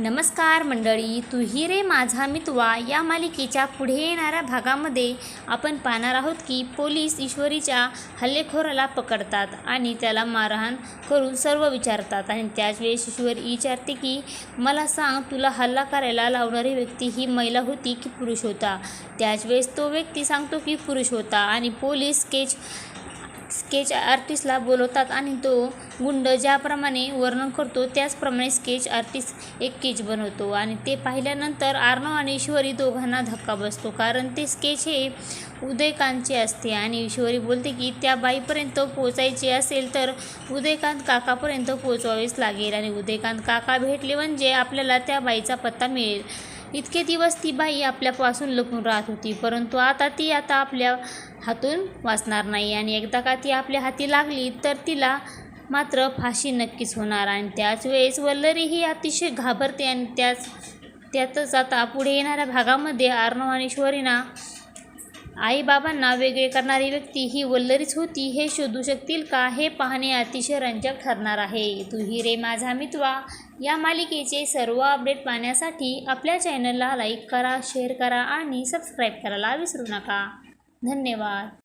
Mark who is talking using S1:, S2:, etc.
S1: नमस्कार मंडळी, तू ही रे माझा मितवा या मालिकेच्या पुढे येणाऱ्या भागामध्ये आपण पाहणार आहोत की पोलीस ईश्वरीच्या हल्लेखोराला पकडतात आणि त्याला मारहाण करून सर्व विचारतात. आणि त्याच वेळेस ईश्वरी विचारते की मला सांग, तुला हल्ला करायला लावणारी व्यक्ती ही महिला होती की पुरुष होता? त्याच वेळेस तो व्यक्ती सांगतो की पुरुष होता. आणि पोलीस स्केच आर्टिस्टला बोलवतात आणि तो गुंड ज्याप्रमाणे वर्णन करतो त्याचप्रमाणे स्केच आर्टिस्ट एक स्केच बनवतो. आणि ते पाहिल्यानंतर आर्नव आणि ईश्वरी दोघांना धक्का बसतो, कारण ते स्केच हे उदयकांतचे असते. आणि ईश्वरी बोलते की त्या बाईपर्यंत पोचायचे असेल तर उदयकांत काकापर्यंत पोचवावेच लागेल, आणि उदयकांत काका भेटले म्हणजे आपल्याला त्या बाईचा पत्ता मिळेल. इतके दिवस ती बाई आपल्यापासून लपून राहत होती, परंतु आता ती आपल्या हातून वाचणार नाही. आणि एकदा का ती आपल्या हाती लागली तर तिला मात्र फाशी नक्कीच होणार. आणि त्याच वेळेस वल्लरी ही अतिशय घाबरते. आणि त्यातच आता पुढे येणाऱ्या भागामध्ये आर्नव आणि ईश्वरीना आईबाबांना वेगळे करणारी व्यक्ती ही वल्लरीच होती हे शोधू शकतील का, हे पाहणे अतिशय रंजक ठरणार आहे. तू ही रे माझा मितवा या मालिकेचे सर्व अपडेट पाहण्यासाठी आपल्या चॅनलला लाईक करा, शेअर करा आणि सबस्क्राईब करायला विसरू नका. धन्यवाद.